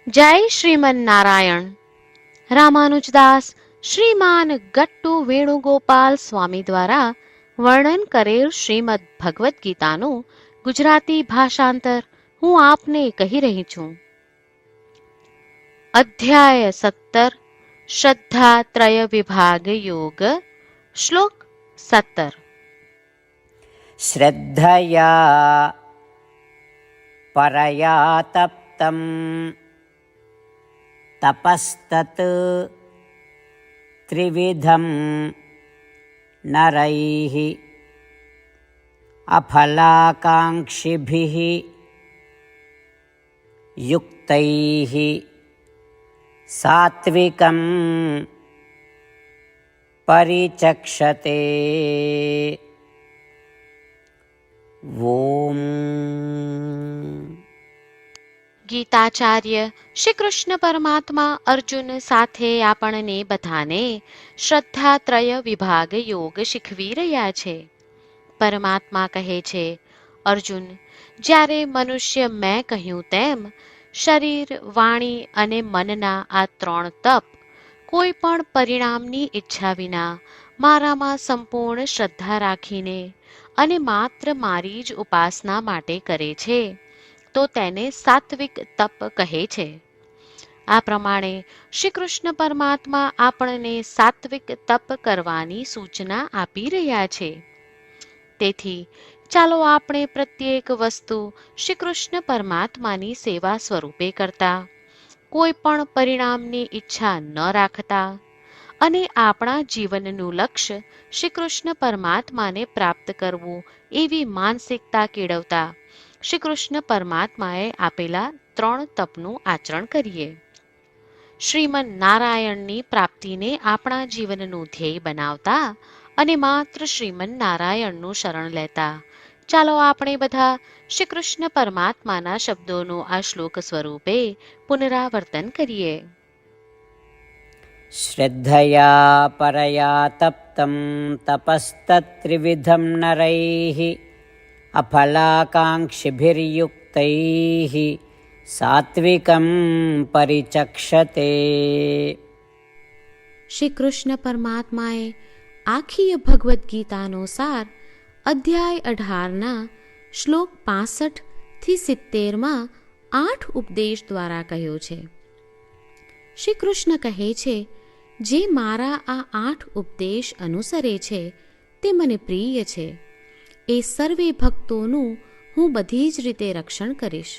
જય શ્રીમન નારાયણ. રામાનુજદાસ શ્રીમાન ગટ્ટુ વેણુગોપાલ સ્વામી દ્વારા વર્ણન કરેલ શ્રીમદ ભગવદ્ ગીતાનું ગુજરાતી ભાષાંતર હું આપને કહી રહી છું. અધ્યાય 17 શ્રદ્ધા ત્રય વિભાગ યોગ. શ્લોક 17. શ્રદ્ધયા પરયા તપ્તમ તપસ્તત ત્રિવિધમ નરૈઃ અફલાકાંક્ષિભિઃ યુક્તૈઃ સાત્વિકં પરિચક્ષતે. ઓમ. ગીતાચાર્ય શ્રી કૃષ્ણ પરમાત્મા અર્જુન સાથે આપણને બધાને શ્રદ્ધાત્રય વિભાગ યોગ શીખવી રહ્યા છે. પરમાત્મા કહે છે, અર્જુન, જ્યારે મનુષ્ય મેં કહ્યું તેમ શરીર, વાણી અને મનના આ 3 તપ કોઈ પણ પરિણામની ઈચ્છા વિના મારામાં સંપૂર્ણ શ્રદ્ધા રાખીને અને માત્ર મારી જ ઉપાસના માટે કરે છે તો તેને સાત્વિક તપ કહે છે. આ પ્રમાણે શ્રી કૃષ્ણ પરમાત્મા આપણને સાત્વિક તપ કરવાની સૂચના આપી રહ્યા છે. તેથી ચાલો આપણે પ્રત્યેક વસ્તુ શ્રી કૃષ્ણ પરમાત્માની સેવા સ્વરૂપે કરતા, કોઈ પણ પરિણામની ઈચ્છા ન રાખતા અને આપણા જીવનનું લક્ષ્ય શ્રી કૃષ્ણ પરમાત્માને પ્રાપ્ત કરવું એવી માનસિકતા કેળવતા શ્રી કૃષ્ણ પરમાત્માએ આપેલા 3 તપનું આચરણ કરીએ. શ્રીમન નારાયણની પ્રાપ્તિને આપણા જીવનનું ધ્યેય બનાવતા અને માત્ર શ્રીમન નારાયણનું શરણ લેતા ચાલો આપણે બધા શ્રી કૃષ્ણ પરમાત્માના શબ્દોનું આ શ્લોક સ્વરૂપે પુનરાવર્તન કરીએ. શ્રદ્ધયા પરયા તપ્તમ તપસ્તત્રિવિધમ નરૈઃ અફલાકાંક્ષિભિર્યુક્તૈઃ સાત્વિકં પરિચક્ષતે. શ્રી કૃષ્ણ પરમાત્માએ આખી ભગવદ્ ગીતાનો સાર અધ્યાય 18ના શ્લોક 65 થી 70માં 8 ઉપદેશ દ્વારા કહ્યો છે. શ્રી કૃષ્ણ કહે છે, જે મારા આ 8 ઉપદેશ અનુસરે છે તે મને પ્રિય છે. એ સર્વે ભક્તોનું હું બધી જ રીતે રક્ષણ કરીશ.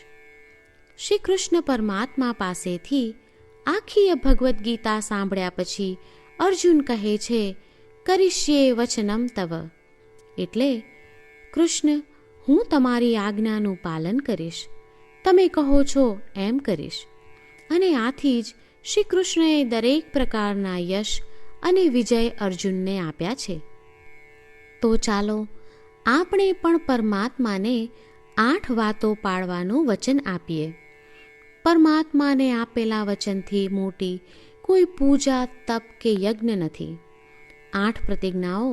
શ્રી કૃષ્ણ પરમાત્મા પાસેથી આખી ભગવદ્ ગીતા સાંભળ્યા પછી અર્જુન કહે છે, કરિષ્યે વચનમ તવ. એટલે, કૃષ્ણ, હું તમારી આજ્ઞાનું પાલન કરીશ, તમે કહો છો એમ કરીશ. અને આથી જ શ્રી કૃષ્ણએ દરેક પ્રકારના યશ અને વિજય અર્જુનને આપ્યા છે. તો ચાલો આપણે પણ પરમાત્માને 8 વાતો પાળવાનું વચન આપીએ. પરમાત્માને આપેલા વચનથી મોટી કોઈ પૂજા, તપ કે યજ્ઞ નથી. 8 પ્રતિજ્ઞાઓ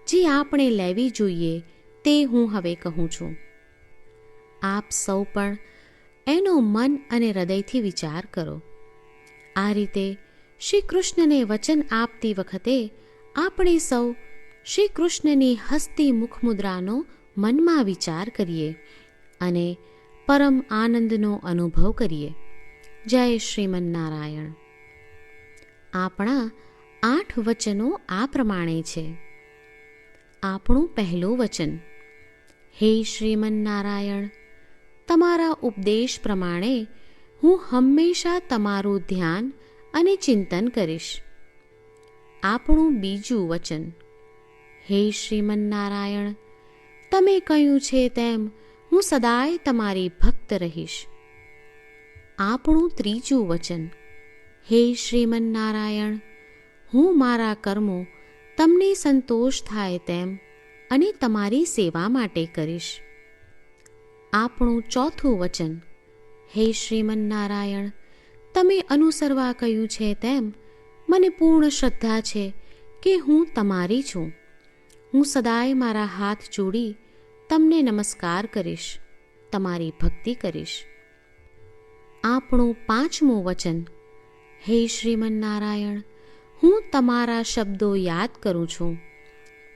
જે આપણે લેવી જોઈએ તે હું હવે કહું છું. આપ સૌ પણ એનો મન અને હૃદયથી વિચાર કરો. આ રીતે શ્રી કૃષ્ણને વચન આપતી વખતે આપણે સૌ શ્રી કૃષ્ણની હસતી મુખમુદ્રાનો મનમાં વિચાર કરીએ અને પરમ આનંદનો અનુભવ કરીએ. જય શ્રીમન નારાયણ. આપણા 8 વચનો આ પ્રમાણે છે. આપણું પહેલું વચન, હે શ્રીમન નારાયણ, તમારા ઉપદેશ પ્રમાણે હું હંમેશા તમારું ધ્યાન અને ચિંતન કરીશ. આપણું બીજું વચન, હે શ્રીમન નારાયણ, તમે કહ્યું છે તેમ હું સદાય તમારી ભક્ત રહીશ. આપણું ત્રીજું વચન, હે શ્રીમન નારાયણ, હું મારા કર્મો તમને સંતોષ થાય તેમ અને તમારી સેવા માટે કરીશ. આપણું ચોથું વચન, હે શ્રીમન નારાયણ, તમે અનુસરવા કહ્યું છે તેમ મને પૂર્ણ શ્રદ્ધા છે કે હું તમારી છું. હું સદાય મારા હાથ જોડી તમને નમસ્કાર કરીશ, તમારી ભક્તિ કરીશ. આપણું 5મું વચન. હે શ્રીમન્નારાયણ, હું તમારા શબ્દો યાદ કરું છું.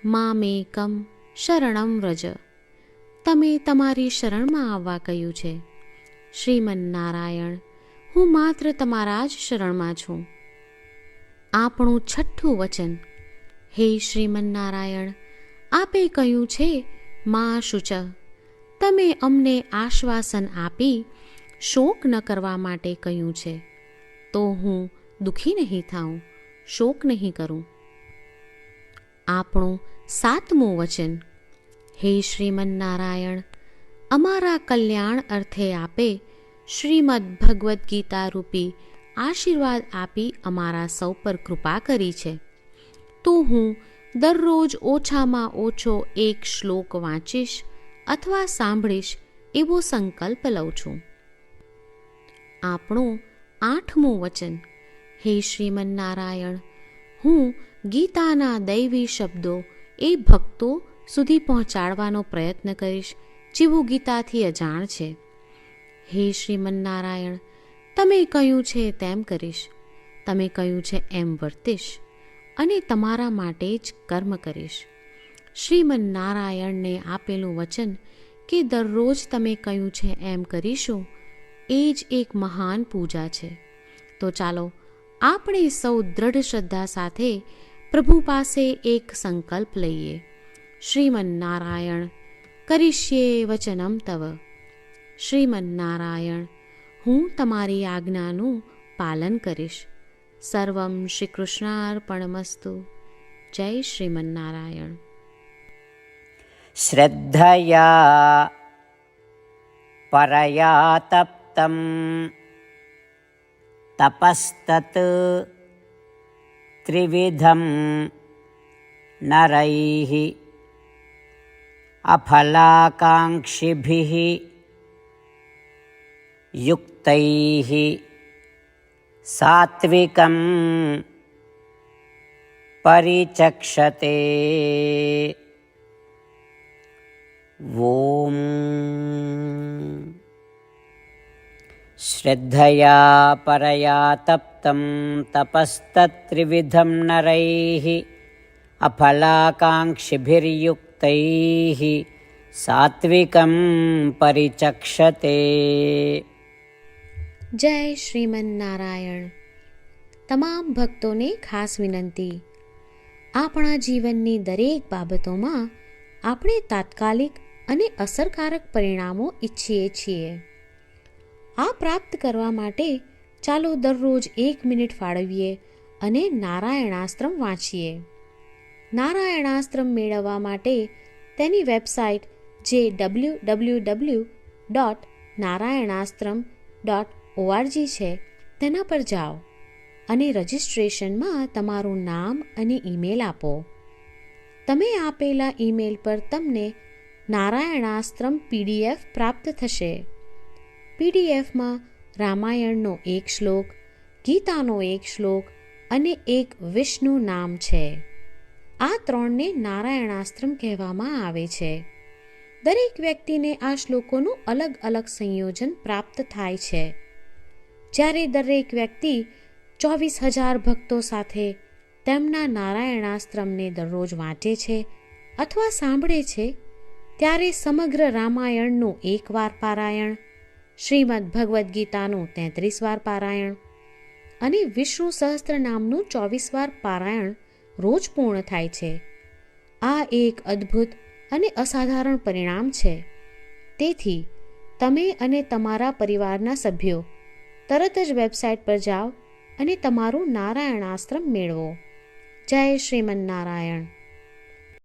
મામેકમ શરણમ વ્રજ. તમે તમારી શરણમાં આવવા કહ્યું છે. શ્રીમન્નારાયણ, હું માત્ર તમારા જ શરણમાં છું. આપણું 6થું વચન. હે શ્રીમન્નારાયણ, આપે કહ્યું છે મા શુચ. તમે અમને આશ્વાસન આપી શોક ન કરવા માટે કહ્યું છે, તો હું દુઃખી નહીં થાઉં, શોક નહીં કરું. આપણું 7મું વચન. હે શ્રીમન્નારાયણ, અમારા કલ્યાણ અર્થે આપે શ્રીમદ્ ભગવદ્ ગીતા રૂપી આશીર્વાદ આપી અમારા સૌ પર કૃપા કરી છે, તો હું દરરોજ ઓછામાં ઓછો 1 શ્લોક વાંચીશ અથવા સાંભળીશ એવો સંકલ્પ લઉં છું. આપણું 8મું વચન. હે શ્રીમન્નારાયણ, હું ગીતાના દૈવી શબ્દો એ ભક્તો સુધી પહોંચાડવાનો પ્રયત્ન કરીશ જેઓ ગીતાથી અજાણ છે. હે શ્રીમન્નારાયણ, તમે કહ્યું છે તેમ કરીશ, તમે કહ્યું છે એમ વર્તીશ અને તમારા માટે જ કર્મ કરીશ. શ્રીમન્નારાયણને આપેલું વચન કે દરરોજ તમે કહ્યું છે એમ કરીશું, એ જ એક મહાન પૂજા છે. તો ચાલો આપણે સૌ દ્રઢ શ્રદ્ધા સાથે પ્રભુ પાસે એક સંકલ્પ લઈએ. શ્રીમન્નારાયણ, કરીશ્યે વચનમ તવ. શ્રીમન્નારાયણ, હું તમારી આજ્ઞાનું પાલન કરીશ. સર્વમ શ્રી કૃષ્ણાર્પણમસ્તુ. જય શ્રીમન્નારાયણ. શ્રદ્ધયા પરયા તપ્તમ તપસ્તત ત્રિવિધમ નરૈઃ અફલાકાંક્ષિભિઃ યુક્તૈઃ સાત્વિકં પરિચક્ષતે. ઓમ. શ્રદ્ધયા પરયા તપ્તમ તપસ્તત્રિવિધમ નરૈઃ અફલાકાંક્ષિભિર્યુક્તૈઃ સાત્વિકં પરિચક્ષતે. જય શ્રીમન્નારાયણ. તમામ ભક્તોને ખાસ વિનંતી. આપણા જીવનની દરેક બાબતોમાં આપણે તાત્કાલિક અને અસરકારક પરિણામો ઈચ્છીએ છીએ. આ પ્રાપ્ત કરવા માટે ચાલો દરરોજ 1 મિનિટ ફાળવીએ અને નારાયણાસ્ત્રમ વાંચીએ. નારાયણાસ્ત્રમ મેળવવા માટે તેની વેબસાઇટ જે www.narayanaastram.org છે તેના પર જાઓ અને રજિસ્ટ્રેશનમાં તમારું નામ અને ઈમેલ આપો. તમે આપેલા ઈમેલ પર તમને નારાયણાસ્ત્રમ PDF પ્રાપ્ત થશે. PDFમાં રામાયણનો 1 શ્લોક, ગીતાનો 1 શ્લોક અને 1 વિષ્ણુ નામ છે. આ 3ને નારાયણાસ્ત્રમ કહેવામાં આવે છે. દરેક વ્યક્તિને આ શ્લોકોનું અલગ અલગ સંયોજન પ્રાપ્ત થાય છે. જ્યારે દરેક વ્યક્તિ 24,000 ભક્તો સાથે તેમના નારાયણાસ્ત્રમને દરરોજ વાંચે છે અથવા સાંભળે છે, ત્યારે સમગ્ર રામાયણનું 1 વાર પારાયણ, શ્રીમદ્ ભગવદ્ ગીતાનું 33 વાર પારાયણ અને વિષ્ણુ સહસ્ત્ર નામનું 24 વાર પારાયણ રોજ પૂર્ણ થાય છે. આ એક અદ્ભુત અને અસાધારણ પરિણામ છે. તેથી તમે અને તમારા પરિવારના સભ્યો તરત જ વેબસાઇટ પર જાઓ અને તમારું નારાયણાસ્ત્રમ મેળવો. જય શ્રીમન્નારાયણ.